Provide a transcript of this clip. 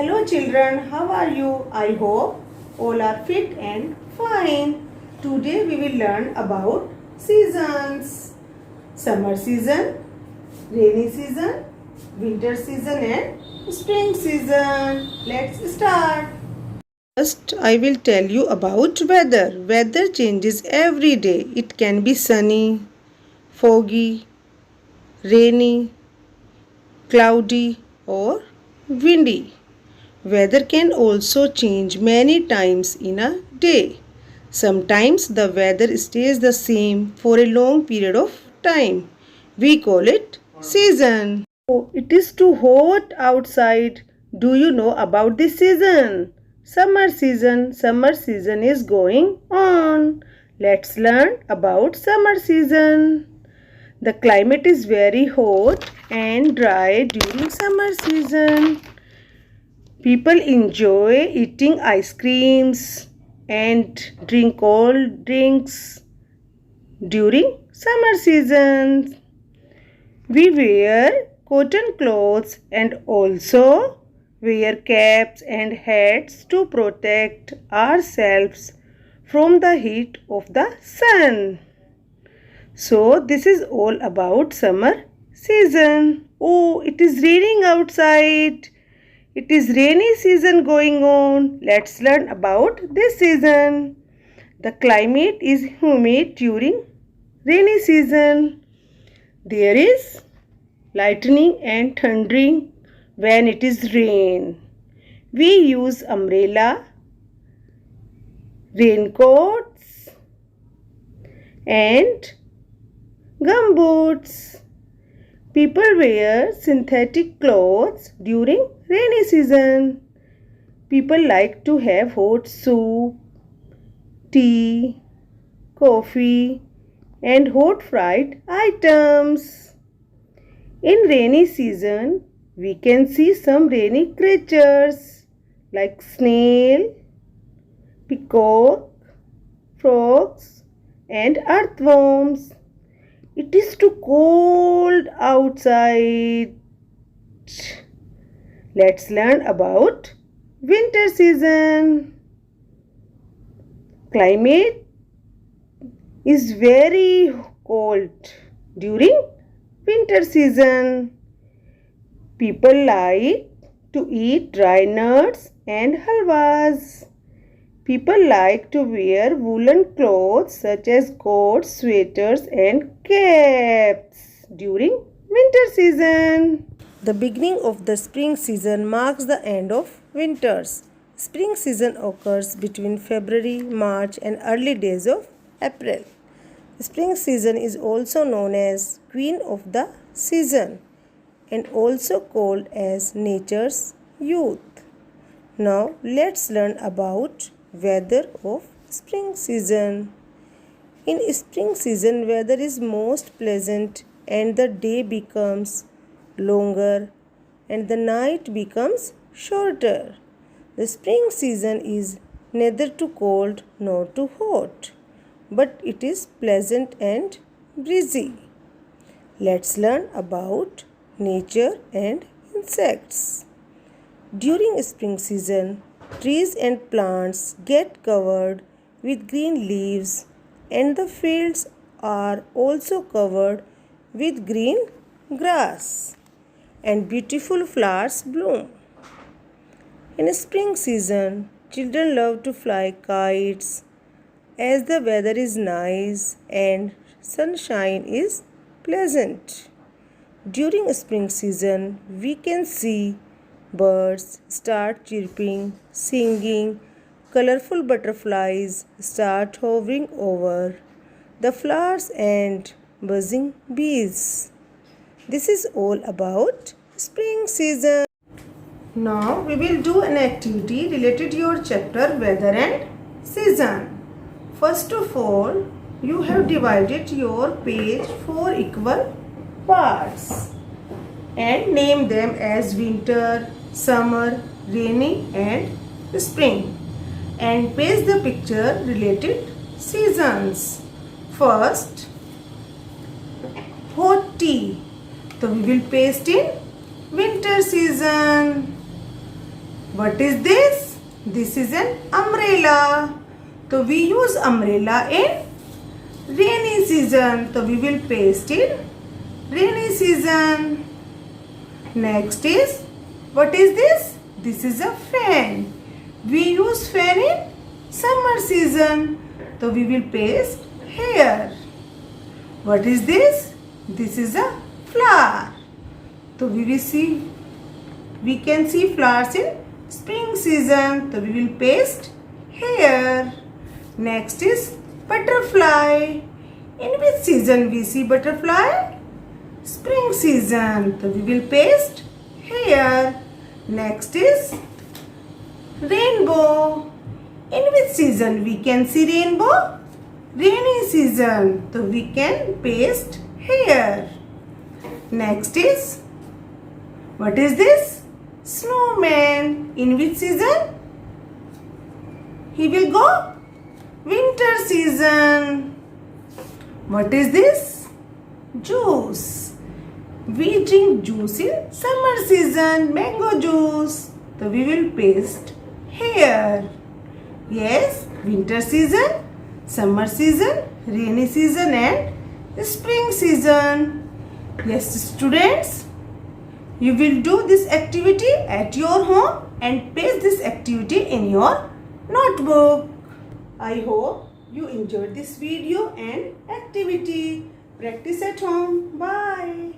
Hello children, how are you? I hope all are fit and fine. Today we will learn about seasons. Summer season, rainy season, winter season and spring season. Let's start. First, I will tell you about weather. Weather changes every day. It can be sunny, foggy, rainy, cloudy or windy. Weather can also change many times in a day. Sometimes the weather stays the same for a long period of time. We call it season. Oh, it is too hot outside. Do you know about this season? Summer season. Summer season is going on. Let's learn about summer season. The climate is very hot and dry during summer season. People enjoy eating ice creams and drink cold drinks during summer season. We wear cotton clothes and also wear caps and hats to protect ourselves from the heat of the sun. So this is all about summer season. Oh, it is raining outside. It is rainy season going on. Let's learn about this season. The climate is humid during rainy season. There is lightning and thundering when it is rain. We use umbrella, raincoats and gumboots. People wear synthetic clothes during rainy season. People like to have hot soup, tea, coffee and hot fried items. In rainy season, we can see some rainy creatures like snail, peacock, frogs and earthworms. It is too cold outside. Let's learn about winter season. Climate is very cold during winter season. People like to eat dry nuts and halwas. People like to wear woolen clothes such as coats, sweaters and caps during winter season. The beginning of the spring season marks the end of winters. Spring season occurs between February, March and early days of April. Spring season is also known as Queen of the Season and also called as nature's youth. Now let's learn about weather of spring season. In spring season, weather is most pleasant and the day becomes longer and the night becomes shorter. The spring season is neither too cold nor too hot, but it is pleasant and breezy. Let's learn about nature and insects. During spring season, trees and plants get covered with green leaves and the fields are also covered with green grass and beautiful flowers bloom. In spring season, children love to fly kites as the weather is nice and sunshine is pleasant. During spring season, we can see birds start chirping, singing, colorful butterflies start hovering over the flowers and buzzing bees. This is all about spring season. Now we will do an activity related to your chapter weather and season. First of all, you have divided your page 4 equal parts and name them as winter, summer, rainy and spring and paste the picture related seasons. First, hot tea. So we will paste in winter season. What is this? This is an umbrella. So we use umbrella in rainy season. So we will paste in rainy season. Next is, what is this? This is a fan. We use fan in summer season. So we will paste here. What is this? This is a flower. So we can see flowers in spring season. So we will paste here. Next is butterfly. In which season we see butterfly? Spring season. So we will paste here. Next is rainbow. In which season we can see rainbow? Rainy season. So we can paste here. Next is, what is this? Snowman. In which season? He will go winter season. What is this? Juice. We drink juice in summer season, mango juice. So we will paste here. Yes, winter season, summer season, rainy season and spring season. Yes, students, you will do this activity at your home and paste this activity in your notebook. I hope you enjoyed this video and activity. Practice at home. Bye.